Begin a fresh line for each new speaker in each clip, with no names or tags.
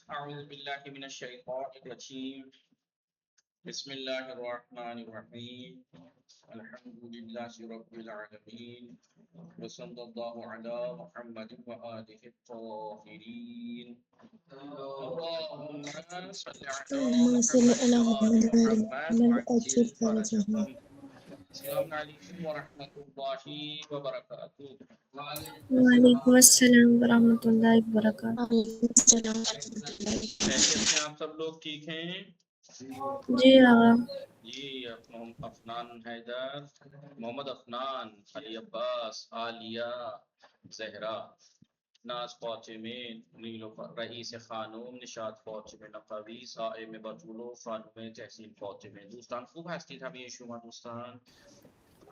اعوذ باللہ من الشیطان الرجیم بسم اللہ الرحمن الرحیم الحمد للہ رب العالمین وصلی اللہ علی محمد وآلہ الطاہرین اللہم صل علی
اللهم صل
محمد
على
وآل
محمد وعلى
محمد
محمد
وعجل
وأجل فرجهم.
فرجهم. السلام علیکم ورحمۃ اللہ وبرکاتہ.
وعلیکم السلام ورحمۃ اللہ وبرکاتہ.
وعلیکم السلام ورحمۃ اللہ.
خیریت سے آپ سب لوگ ٹھیک ہیں؟
جی آغا.
جی افنان حیدر، محمد افنان، علی عباس، عالیہ، زہرا، ناز فاطمه، نیلوفر، رئیس خانم، نشاط فاطمه نقوی، صائم بطولو، خانم تحسین فاطمه. دوستان خوب هستید همه شما دوستان؟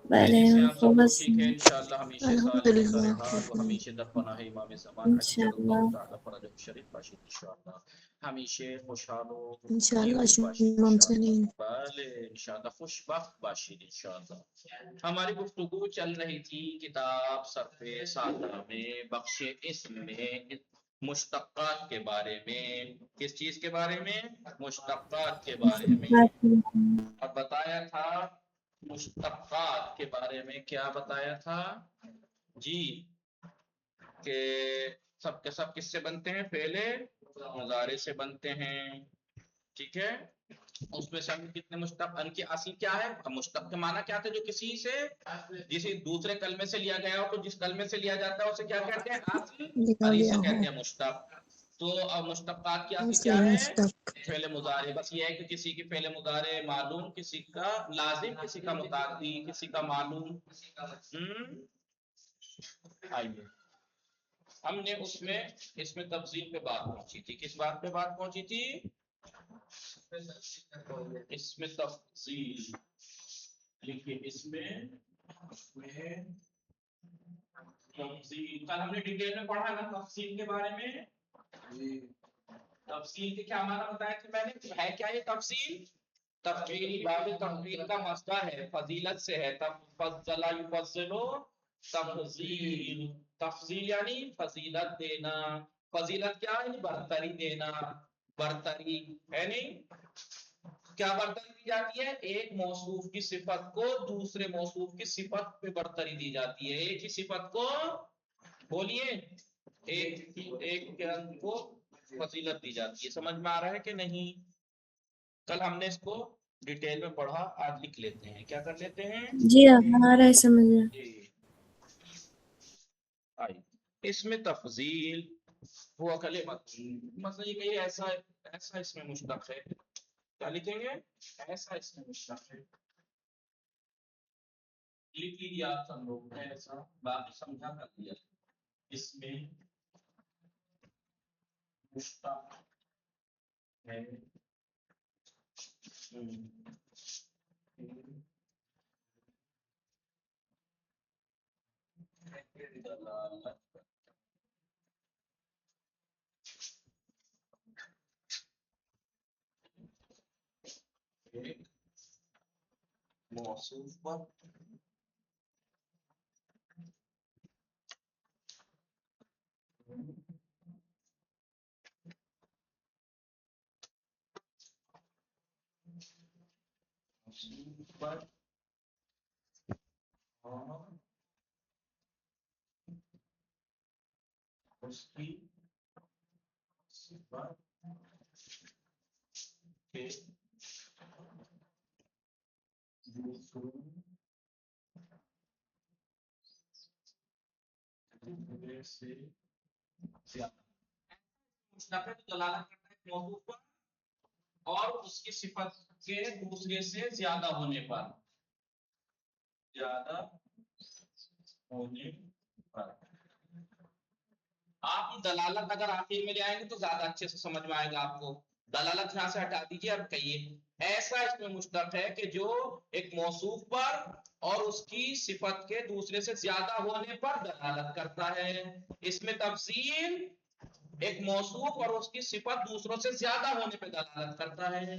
بله
خیریت سے آپ سب
خوب
لوگ ٹھیک ہیں
هستیم
انشاءاللہ. ہمیشہ سالم و
الحمدللہ
سرحال و ہمیشہ در پناہ امام زمان عجل
انشاءاللہ.
اللہ تعالی فرجہ شریف باشید انشاءاللہ. ہمیشہ خوشحال و
انشاءاللہ
نیروز باشید
شما
انشاءاللہ.
همچنین.
بله انشاءاللہ خوشبخت باشید انشاءاللہ. ہماری گفتگو چل رہی تھی کتاب صرف سادہ میں بخش اسم میں مشتقات کے بارے میں. کس چیز کے بارے میں؟ مشتقات کے بارے میں. اور بتایا تھا مشتقات کے بارے میں کیا بتایا تھا جی کہ سب کے سب کس سے بنتے ہیں؟ فعل مضارع سے بنتے ہیں. ٹھیک ہے. اس میں سے ہم کتنے مشتق ان کی اصل کیا ہے؟ مشتق کے معنی کیا تھے؟ جو کسی سے کسی دوسرے کلمے سے لیا گیا ہو تو جس کلمے سے لیا جاتا ہے اسے کیا کہتے ہیں؟ اصل.
لکھا
اور
گیا
اسے
ہو
کہتے ہیں مشتق. تو اب مشتقات کی اصل
اصل
کیا ہے؟
مشتق.
فعل مضارع. بس یہ ہے کہ کسی کی فعل مضارع معلوم، کسی کا لازم، کسی کا متعدی، کسی کا معلوم. آئیے ہم نے اس میں تفصیل پہ بات پہنچی تھی. کس بات پہ بات پہنچی تھی؟ اس میں تفصیل لکھیے. اس میں تفصیل کل ہم نے ڈیٹیل میں پڑھا نا تفصیل کے بارے میں. تفصیل کے کیا معنی بتایا تھے میں نے؟ ہے کیا یہ تفصیل؟ تفصیل باب تفصیل کا مصدر ہے، فضیلت سے ہے. فضل یفضل تفضیل. تفضیل یعنی فضیلت دینا. فضیلت کیا ہے؟ برتری دینا. برتری ہے نہیں. کیا برتری دی جاتی ہے؟ ایک موصوف کی صفت کو دوسرے موصوف کی صفت پہ برتری دی جاتی ہے. ایک ہی صفت کو بولیے ایک کو فضیلت دی جاتی ہے. سمجھ میں آ رہا ہے کہ نہیں؟ کل ہم نے اس کو ڈیٹیل میں پڑھا، آج لکھ لیتے ہیں. کیا کر لیتے ہیں
جی آغا آ رہا ہے سمجھ میں.
اس میں تفضیل ہوا کلمت. مثلا یہ کہیں ایسا اس میں مشتق ہے. کیا لکھیں گے؟ ایسا اس میں مشتق ہے. لکھ لیجیے آپ سب لوگ ایسا. باقی سمجھا کر دیا. اس میں مشتق ہے. موصوف پر اور اس کی صفت کے دوسروں سے زیادہ مشتق ہے. تو دلالت کرتا ہے موضوع پر اور اس کی صفت کے دوسرے سے زیادہ ہونے پر. زیادہ ہونے پر آپ دلالت اگر آخر میں لے آئیں گے تو زیادہ اچھے سے سمجھ میں آئے گا آپ کو. دلالت یہاں سے ہٹا دیجیے. اب کہیے ایسا اس میں مشتق ہے کہ جو ایک موصوف پر اور اس کی صفت کے دوسرے سے زیادہ ہونے پر دلالت کرتا ہے. اس میں تفصیل ایک موصوف اور اس کی صفت دوسروں سے زیادہ ہونے پہ دلالت کرتا ہے.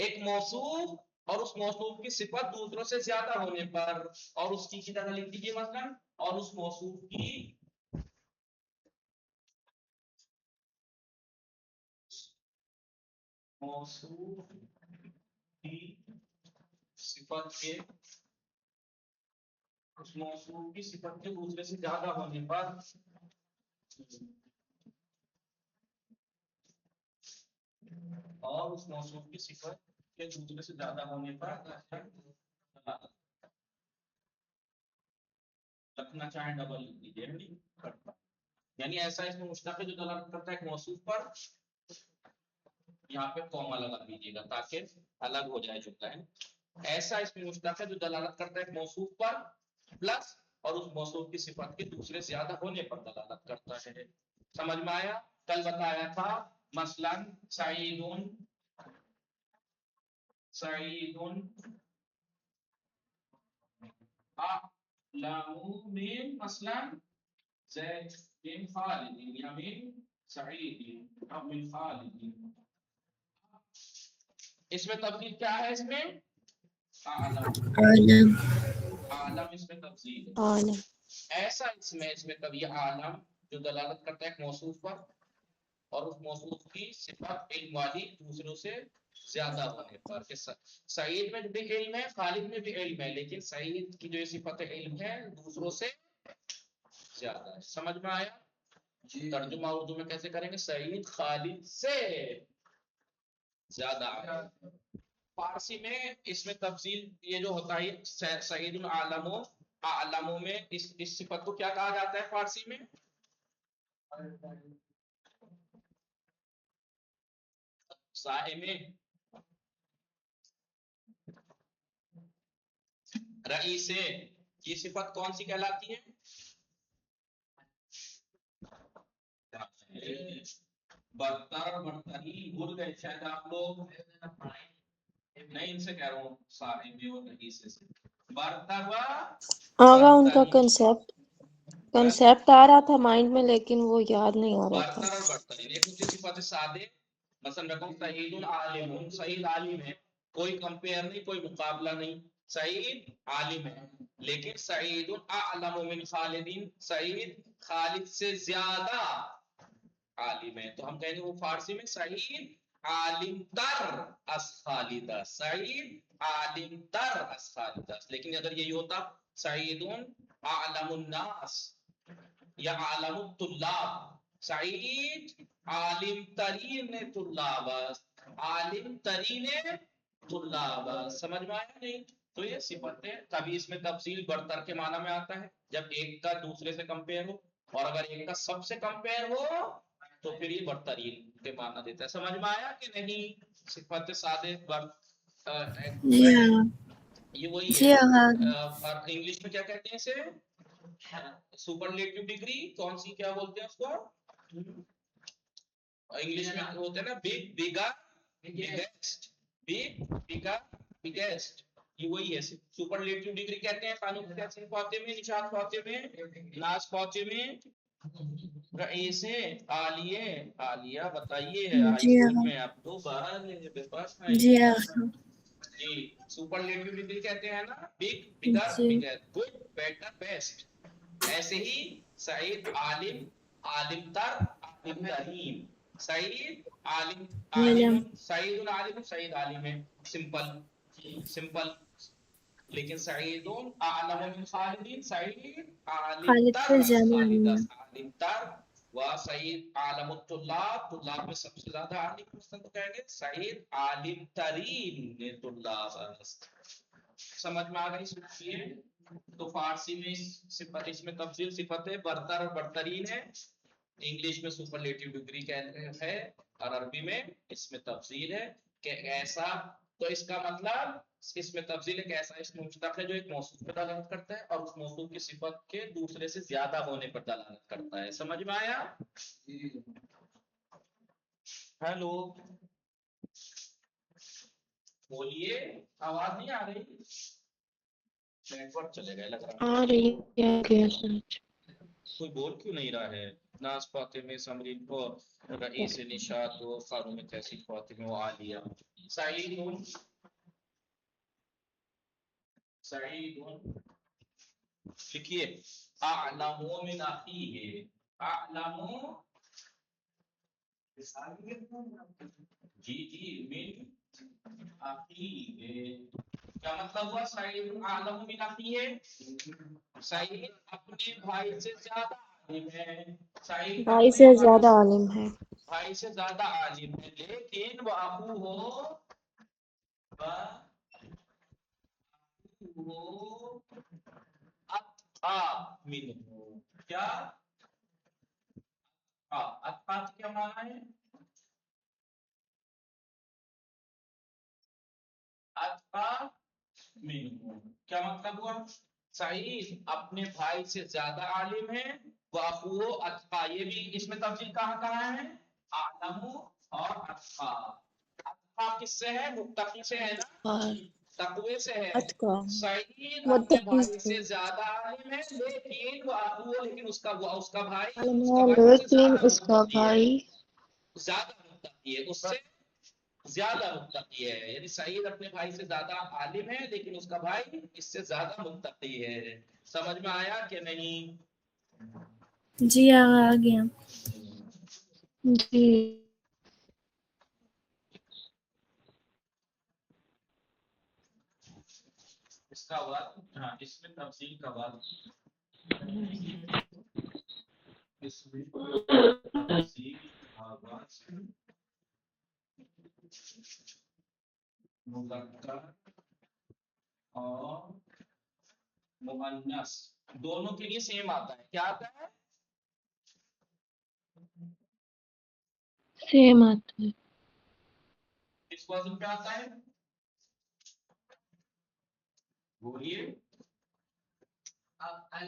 ایک موصوف اور اس موصوف کی صفت دوسروں سے زیادہ ہونے پر. اور اس کی طرح لکھ دیجیے مثلا اور اس موصوف کی موصوف کی صفت کے اس موصوف کی صفت کے دوسرے سے زیادہ ہونے پر اور اس موصوف کی صفت کے دوسرے سے زیادہ ہونے پر رکھنا چاہیں ڈبل لکھ دیجیے، یعنی ایسا اس میں مشتق ہے جو دلالت کرتا ہے ایک موصوف پر، یہاں پہ کوما لگا دیجیے گا تاکہ الگ ہو جائے جملہ ہے، ایسا اس میں مشتق ہے جو دلالت کرتا ہے ایک موصوف پر پلس اور اس موصوف کی صفت کے دوسرے سے زیادہ ہونے پر دلالت کرتا ہے. سمجھ میں آیا؟ کل بتایا تھا مثلا سعیدون اعلم من مثلا زید من خالد یا من سعید یا من خالد. اس میں تبدیل کیا ہے؟ اس میں اعلم اس میں تفصیل ہے. ایسا اس میں کبھی عالم جو دلالت کرتا ہے ایک موصوف پر اور اس موصوف کی صفت علم والی دوسروں سے زیادہ ہونے پر. سعید میں بھی علم ہے، خالد میں بھی علم ہے، لیکن سعید کی جو صفت علم ہے دوسروں سے زیادہ ہے. سمجھ میں آیا؟ ترجمہ اردو میں کیسے کریں گے؟ سعید خالد سے زیادہ ہے. فارسی میں اس میں تفصیل یہ جو ہوتا ہے سعید اعلموں میں اس صفت کو کیا کہا جاتا ہے فارسی میں؟ صاحب رئیس. یہ صفت کون سی کہلاتی ہے؟ برتر برتری. بھول گئے شاید آپ لوگ، نہیں ان سے کہہ رہا ہوں صاحب اور رئیس سے. برتر
آغا ان کا کنسیپٹ آ رہا تھا مائنڈ میں لیکن وہ یاد نہیں آ رہا تھا.
برتر اور برتری ایک ہوتی ہے صفت سادے، مثلا میں کہوں سعید عالم، سعید عالم ہے، کوئی کمپیئر نہیں، کوئی مقابلہ نہیں، سعید عالم ہے. لیکن سعید اعلم من خالد، سعید خالد سے زیادہ عالم ہے، تو ہم کہیں گے وہ فارسی میں سعید عالم تر از خالدہ، سعید عالم تر از خالدہ. لیکن اگر یہی ہوتا سعید اعلم الناس یا عالم الطلاب، سعید عالم ترین طلاب، عالم ترین طلاب. سمجھ میں آیا نہیں؟ تو یہ صفت ہے. کبھی اس میں تفصیل برتر کے معنی میں آتا ہے جب ایک کا دوسرے سے کمپیئر ہو، اور اگر ایک کا سب سے کمپیئر ہو تو پھر یہ برترین کے معنی دیتا ہے. سمجھ میں آیا کہ نہیں؟ صفت سادے یہ وہی ہے. انگلش میں کیا کہتے ہیں اسے؟ Superlative degree. کون سی کیا بولتے ہیں اس کو انگلش میں؟ ہوتے ہیں نا بگ، بگر، بگیسٹ، بگ، بگر، بگیسٹ. یہ وہی ہے سپرلیٹو ڈگری کہتے ہیں. قانون تحسین فاطمہ میں، نشاط فاطمہ میں، ناز فاطمہ میں، رئیس عالیہ. بتائیے ہائی اسکول میں آپ تو باہر بے پاس ہیں جی. سپرلیٹو ڈگری کہتے ہیں نا بگ، بگر، بگر، گڈ، بیٹر، بیسٹ. ایسے ہی سعید عالم، عالم تر، عالم ترین. سعید عالم، سعید العالم، سعید عالم ہے، سمپل. لیکن سعید اعلم من خالد، سعید عالم تر از خالد، عالم تر. و سعید عالم الطلاب، طلاب میں سب سے زیادہ عالم تو کہیں گے سعید عالم ترین طلاب. سمجھ میں آ گئی؟ سوچیے. تو فارسی میں اس میں تفصیل صفت ہے برتر اور برترین ہے، انگلش میں سپرلیٹو ڈگری ہے، اور عربی میں اس میں تفصیل ہے کہ ایسا. تو اس کا مطلب اس میں تفصیل ایک ایسا اس میں مشتق ہے جو ایک موصوف پر دلالت کرتا ہے اور اس موصوف کی صفت کے دوسرے سے زیادہ ہونے پر دلالت کرتا ہے. سمجھ میں آیا؟ ہیلو بولیے، آواز نہیں آ رہی؟ نیٹ ورک چلے گئے لگ رہا ہے.
آ رہی ہے.
کوئی بول کیوں نہیں رہا ہے؟ ناز فاطمہ، سمرین کو، رئیس نشاط و خانم تحصیل فاطمہ و عالیہ. سعید لکھیے اعلم من اخیہ، اعلم جی جی من اخی، کیا مطلب ہوا؟ سعید اعلم من اخی ہے، سعید اپنے بھائی سے زیادہ عالم ہے، سعید
بھائی
اپنے
سے زیادہ عالم ہے،
بھائی سے زیادہ عالم ہے، لیکن وہ اخو ہو وہ اتقا منہ، کیا اتقا کیا معنی ہے؟ اتقا منہ کیا مطلب ہوا؟ سعید اپنے بھائی سے زیادہ عالم ہے، واخوہ اتقا، یہ بھی اس میں تفصیل کہاں ہے؟ اعلم اور اتقا، اتقا کس سے ہے؟ متقی سے ہے نا،
اور
تقوی سے ہے۔
اتقا
سعید اپنے
متقی
بھائی
سے
سے زیادہ عالم ہے، لیکن واخوہ، لیکن اس کا بھائی
عالم
اس کا
ہے،
بھائی اس سے
لیکن
زیادہ
اس کا
متقی ہے،
بھائی
زیادہ متقی ہے، اس سے زیادہ متقی ہے، یعنی سعید اپنے بھائی سے زیادہ عالم ہے لیکن اس کا بھائی اس سے زیادہ متقی ہے۔ سمجھ میں آیا کہ نہیں؟
جی آغا آ گیا۔
جی
اس کا وقت، ہاں اس میں تفصیل کا وقت، اس میں تفصیل کا وقت مذکر اور مؤنث دونوں کے لیے سیم آتا ہے، کیا آتا ہے؟
سیم آتا ہے،
اس وزن پہ آتا ہے، بولیے افعال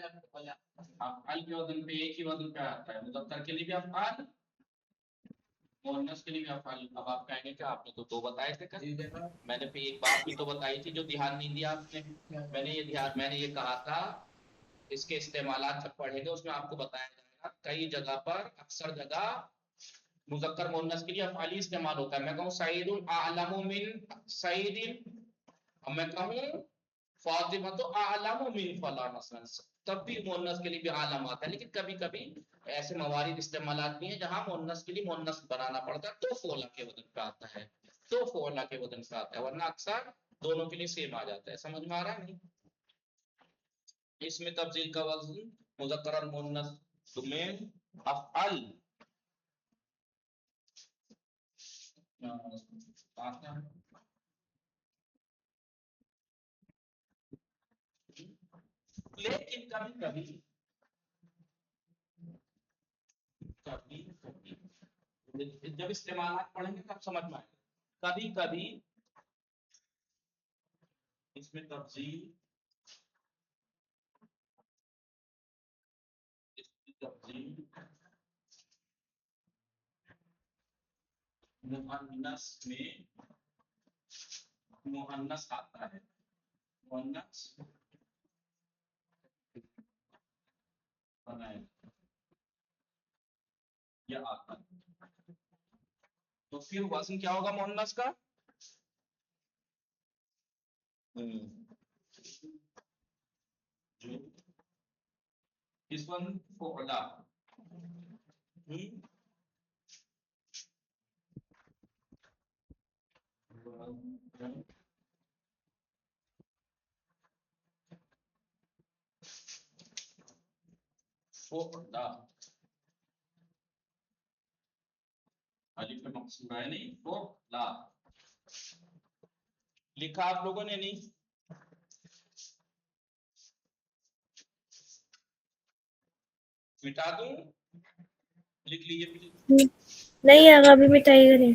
کے وزن پہ، ایک ہی وزن پہ آتا ہے، مذکر کے لیے بھی افعال، مؤنث کے لیے بھی افعال۔ اب آپ کہیں گے کہ آپ نے تو دو بتائے تھے کل، میں نے پھر ایک بات بھی تو بتائی تھی جو دھیان نہیں دیا آپ نے، میں نے یہ کہا تھا اس کے استعمالات جب پڑھیں گے اس میں آپ کو بتایا جائے گا، کئی جگہ پر اکثر جگہ مذکر مؤنث کے لیے افعالی استعمال ہوتا ہے۔ میں کہوں سعید اعلم من سعید، اب میں کہوں فاطمہ تو اعلم من فلاں مثلا، تب بھی مؤنث کے لیے بھی عالم آتا ہے، لیکن کبھی کبھی ایسے موارد استعمالات بھی ہیں جہاں مؤنث کے لیے مؤنث بنانا پڑتا ہے تو فعلا کے وزن پہ آتا ہے، تو فعلا کے وزن پہ آتا ہے، ورنہ اکثر دونوں کے لیے سیم آ جاتا ہے۔ سمجھ میں آ رہا ہے نہیں؟ اس میں تفضیل کا وزن مذکر اور مؤنث میں افعل آتا ہے، لیکن کبھی جب استعمالات پڑھیں گے تب سمجھ میں آئے گا، کبھی کبھی اس میں تفضیل مؤنث میں مؤنث آتا ہے، مؤنث بنائے یا آتا ہے، تو پھر وزن کیا ہوگا مؤنث کا؟ جو اس وزن فعلا، فعلا الف پہ مقصور ہے نہیں، فعلا لکھا آپ لوگوں نے نہیں؟ مٹا دوں؟ لکھ لیجیے۔
نہیں آغا ابھی مٹائی کریں۔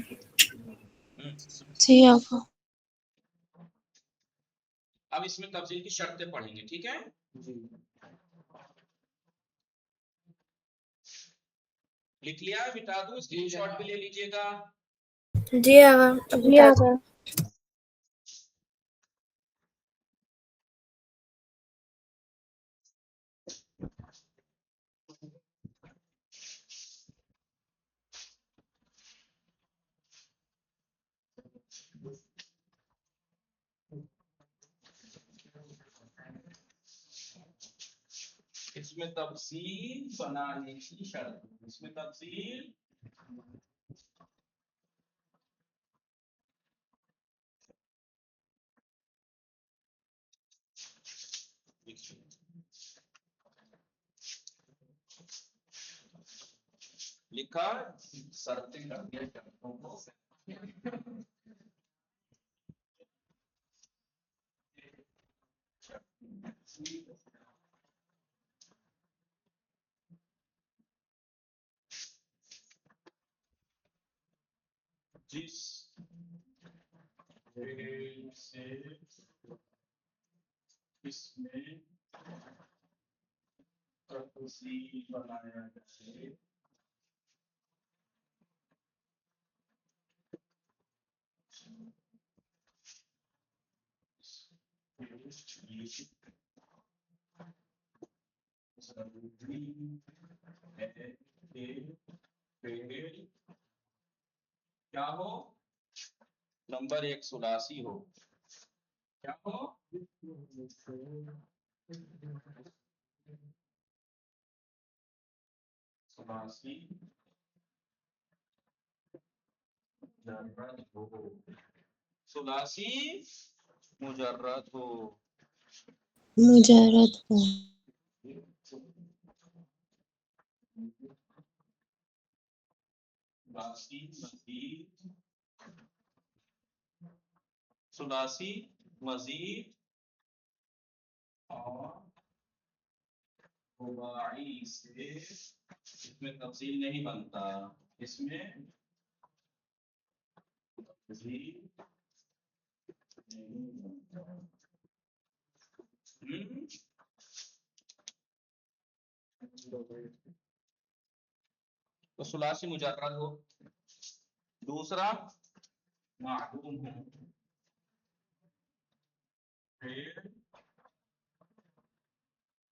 جی آقا۔
اب اس میں تفصیل کی شرطیں پڑھیں گے، ٹھیک ہے؟ لکھ لیا؟ مٹا دوں؟ اسکرین شاٹ بھی لے لیجیے گا۔
جی آغا ابھی
جی آقا۔
اس میں تفصیل بنانے کی شرط، اس میں تفصیل لکھا شرطیں کر دیا شرطوں کو جس فعل سے اس میں تفصیل بنایا جائے ضروری ہے کہ فعل کیا ہو نمبر 1 ثلاثی ہو کیا ہو ثلاثی مجرد ہو ثلاثی مجرد ہو
مجرد ہو
ثلاثی مزید اور رباعی سے اس میں تفصیل نہیں بنتا اس میں تفصیل نہیں بنتا تو ثلاثی مجرد ہو دوسرا معلوم ہو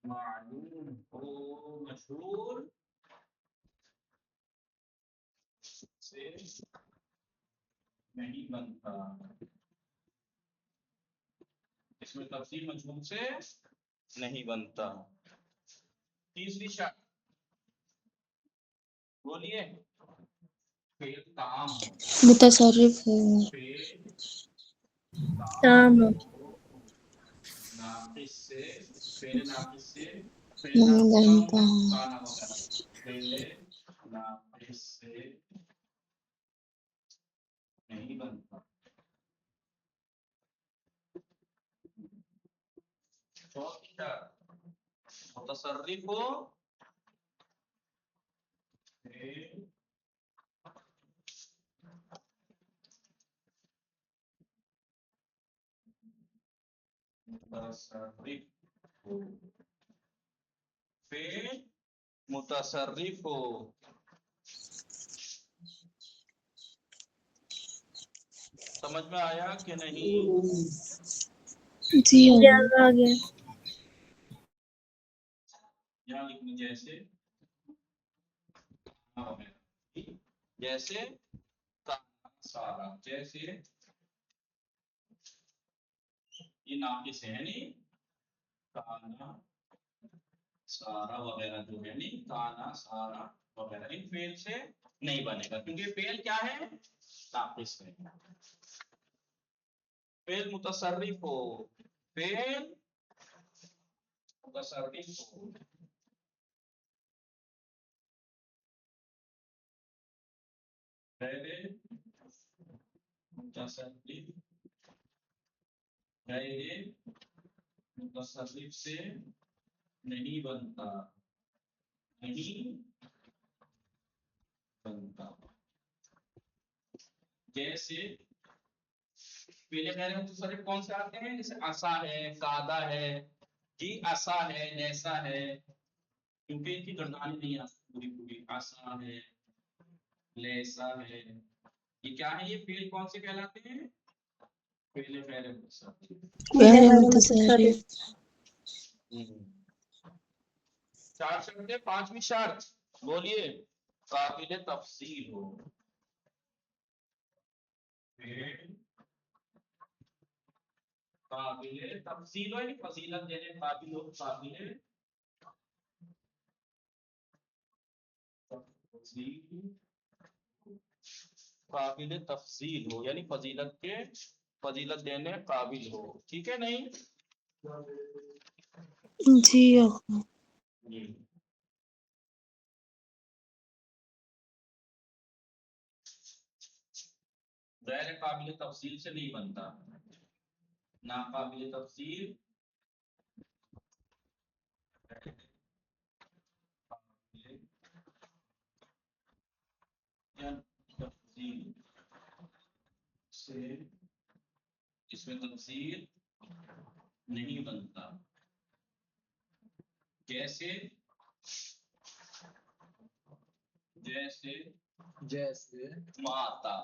معلوم ہو مشہور سے نہیں بنتا اس میں تفصیل مجہول سے نہیں بنتا تیسری شرط بولیے فعل تام ہو
متصرف ہو
فعل
تام ہو
ناقص سے فعل ناقص سے فعل
نہیں
ناقص کیا
بنتا
ہوگا کانا وغیرہ فعل ناقص سے نہیں بنتا چوتھا متصرف ہو متصرف ہو فعل متصرف ہو سمجھ میں آیا کہ نہیں
جی
جی آگا آ گیا
یہاں لکھنا جیسے جیسے سارا جیسے یہ ناقص ہے نہیں کانا سارا وغیرہ جو ہے نہیں کانا سارا وغیرہ ان فعل سے نہیں بنے گا کیونکہ فعل کیا ہے ناقص ہے فعل متصرف ہو فعل متصرف ہو غیر متصرف سے نہیں بنتا نہیں بنتا جیسے پہلے غیر متصرف کون سے آتے ہیں جیسے عصا ہے قاعدہ ہے جی عصا ہے نیسا ہے کیونکہ ان کی گردانی نہیں آتی پوری پوری عصا ہے لیسا ہے یہ کیا ہے یہ فعل کون سے کہلاتے ہیں فعل غیر متصرف
غیر متصرف
چار شرطیں پانچویں شرط بولیے قابل تفصیل ہو قابل تفصیل ہو یعنی فضیلت دینے قابل ہو قابل تفصیل ہو یعنی فضیلت دینے قابل ہو ٹھیک ہے نہیں
جی آقا
جی غیر قابل تفصیل سے نہیں بنتا، ناقابل تفصیل یا تفصیل سے اس میں تفصیل نہیں بنتا. جیسے ماتا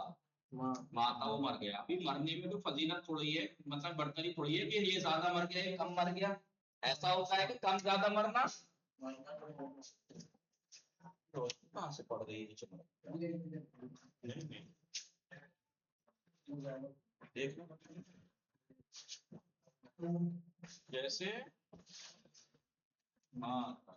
ماتا وہ مر گیا. ابھی مرنے میں کوئی فضیلت تھوڑی ہے، مطلب برتری تھوڑی ہے کہ یہ زیادہ مر گیا یہ کم مر گیا. ایسا ہوتا ہے کہ کم زیادہ مرنا. کہاں سے پڑ گئی یہ چمڑ؟ دیکھو جیسے ماتا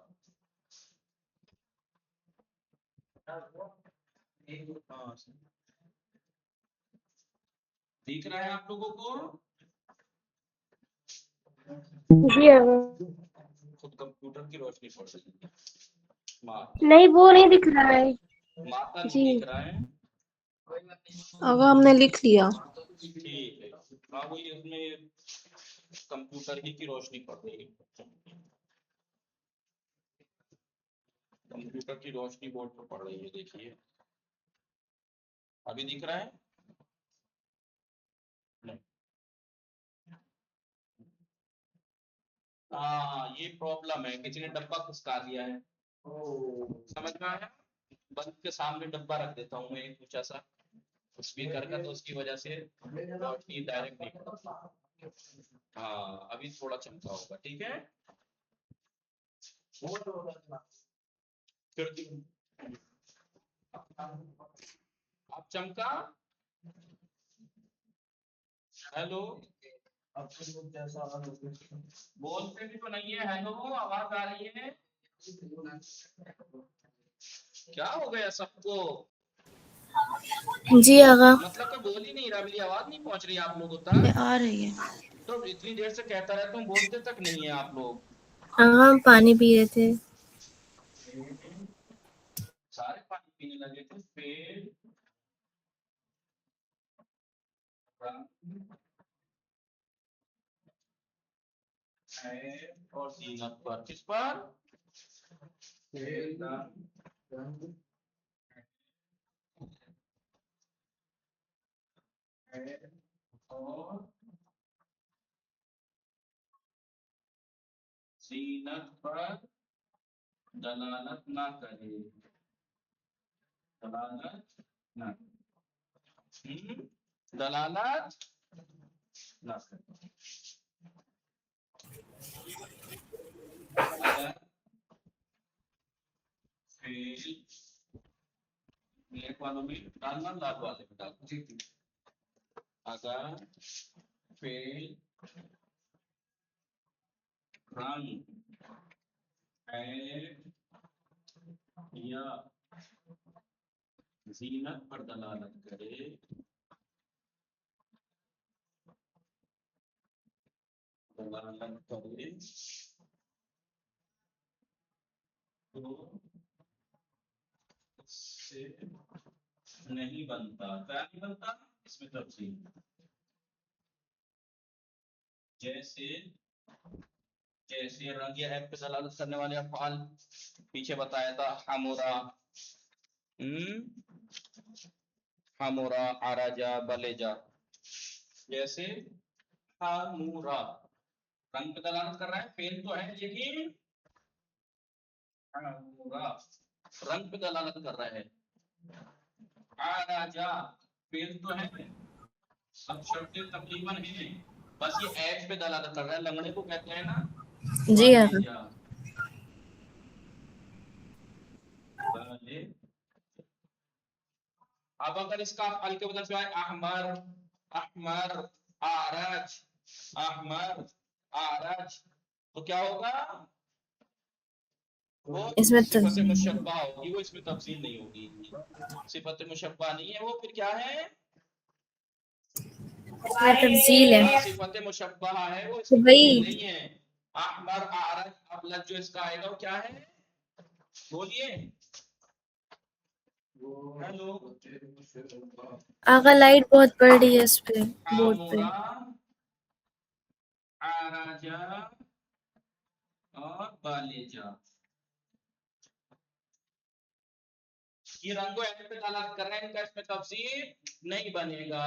دیکھ رہا ہے آپ لوگوں کو؟
جی آقا.
خود کمپیوٹر کی روشنی پڑ رہی ہے.
نہیں وہ نہیں دکھ رہا ہے.
ماتا نہیں
جی
دیکھ رہا ہے.
آقا ہم نے لکھ لیا.
ٹھیک ہے. ہاں وہی اس میں کمپیوٹر ہی کی روشنی پڑ رہی ہے. کمپیوٹر کی روشنی بورڈ پر پڑ رہی ہے. دیکھیے ابھی دکھ رہا ہے؟ نہیں. ہاں یہ پرابلم ہے، کسی نے ڈبہ کھسکا دیا ہے. سمجھ میں آیا؟ بلب کے سامنے ڈبہ رکھ دیتا ہوں میں ایک اونچا سا اسپیکر کا، تو اس کی وجہ سے روشنی ڈائریکٹ نہیں پڑتی. ہاں ابھی تھوڑا چمکا ہوگا. ٹھیک ہے. اب چمکا. ہیلو بولتے بھی تو نہیں ہے. ہیلو آواز آ رہی ہے؟ کیا ہو گیا سب کو؟
جی آقا.
مطلب کہ بول ہی نہیں رہا، میری آواز نہیں پہنچ رہی آپ لوگوں تک؟
آ رہی ہے.
تو اتنی دیر سے کہتا رہتا ہوں، بولتے تک نہیں ہے آپ لوگ.
آقا ہم پانی پی رہے تھے.
سارے پانی پینے لگے تھے. پیٹ اور زینت پر. کس پر؟ اور زینت پر دلالت نہ کرے. دلالت نہ دلالت نہ کرے. اگر فعل بلیک والوں میں ڈالنا، لال والے میں ڈالنا. اگر فعل رنگ ہے یا زینت پر دلالت کرے تو اس سے نہیں بنتا. کیا نہیں بنتا؟ اس میں تفصیل. جیسے رنگ یا ایپ پہ دلالت کرنے والے افعال پیچھے بتایا تھا. حمورا، حمورا، عرجا، بلیجا. جیسے حمورا رنگ پہ دلالت کر رہا ہے، فعل تو ہے لیکن حمورا رنگ پہ دلالت کر رہا ہے. عرجا فعل تو ہے، سب شرطیں تقریباً ہیں، بس یہ ایپ پہ دلالت کر رہا ہے. لنگڑے کو کہتے ہیں نا
جی آقا.
بلیجا. اب اگر اس کا افعال کے بدل سے آئے احمر، احمر، اعرج، احمر، اعرج، تو کیا ہوگا؟ وہ
اس میں
صفت مشبہ ہوگی، وہ اس میں تفصیل نہیں ہوگی. صفت مشبہ نہیں ہے وہ، پھر کیا ہے؟
تفصیل ہے.
صفت مشبہ ہے وہ، اس میں
وہی
تفصیل نہیں ہے. احمر اعرج ابلج جو اس کا آئے گا وہ کیا ہے؟ بولیے. ہیلو.
آقا لائٹ بہت پڑ رہی ہے اس پہ بورڈ پہ.
آمورا عرجا اور بالیجا. یہ رنگو ایسے پہ دلالت کر رہے ہیں، ان کا اس میں تفصیل نہیں بنے گا،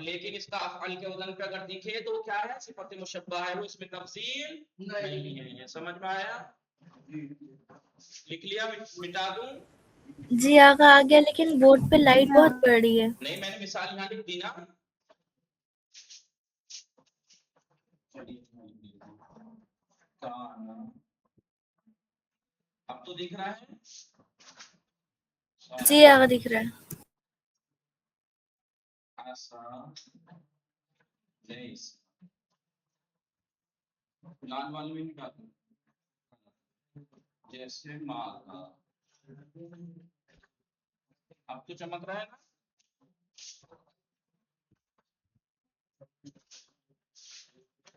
لیکن اس کا افعال کے وزن پہ اگر دکھے تو کیا ہے؟ صفت مشبہ ہے، وہ اس میں تفصیل نہیں ہے. یہ سمجھ میں آیا؟ لکھ لیا؟ مٹا دوں؟
جی آقا آ گیا، لیکن بورڈ پہ لائٹ بہت پڑ رہی ہے.
نہیں میں نے مثال یہاں لکھ دی نا. اب تو دکھ رہا ہے؟
جی آقا دکھ رہا ہے.
لال والے میں مٹا دوں جیسے مالا. اب تو چمک رہا ہے نا؟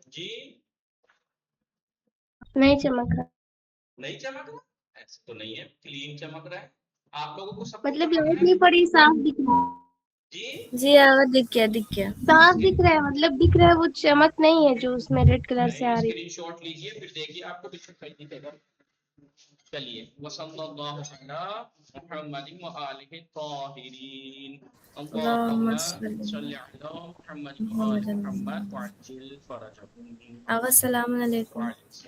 جی
نہیں چمک رہا.
نہیں چمک رہا؟ ایسے تو نہیں ہے، کلین چمک رہا ہے. آپ لوگوں کو سب
مطلب لائٹ نہیں پڑی، صاف دکھ رہا ہے.
جی
جی آقا دکھ گیا دکھ گیا. صاف دکھ رہا ہے، مطلب دکھ رہا ہے، وہ چمک نہیں ہے جو اس میں ریڈ کلر سے آ رہی.
اسکرین شاٹ لیجئے پھر دیکھیے آپ کو بالکل صحیح دکھے گا. چلیے وصلی اللہ علی محمد وآلہ الطاہرین. اللهم صل على محمد وآل محمد وعجل فرجهم.
آقا السلام علیکم.
وعلیکم السلام.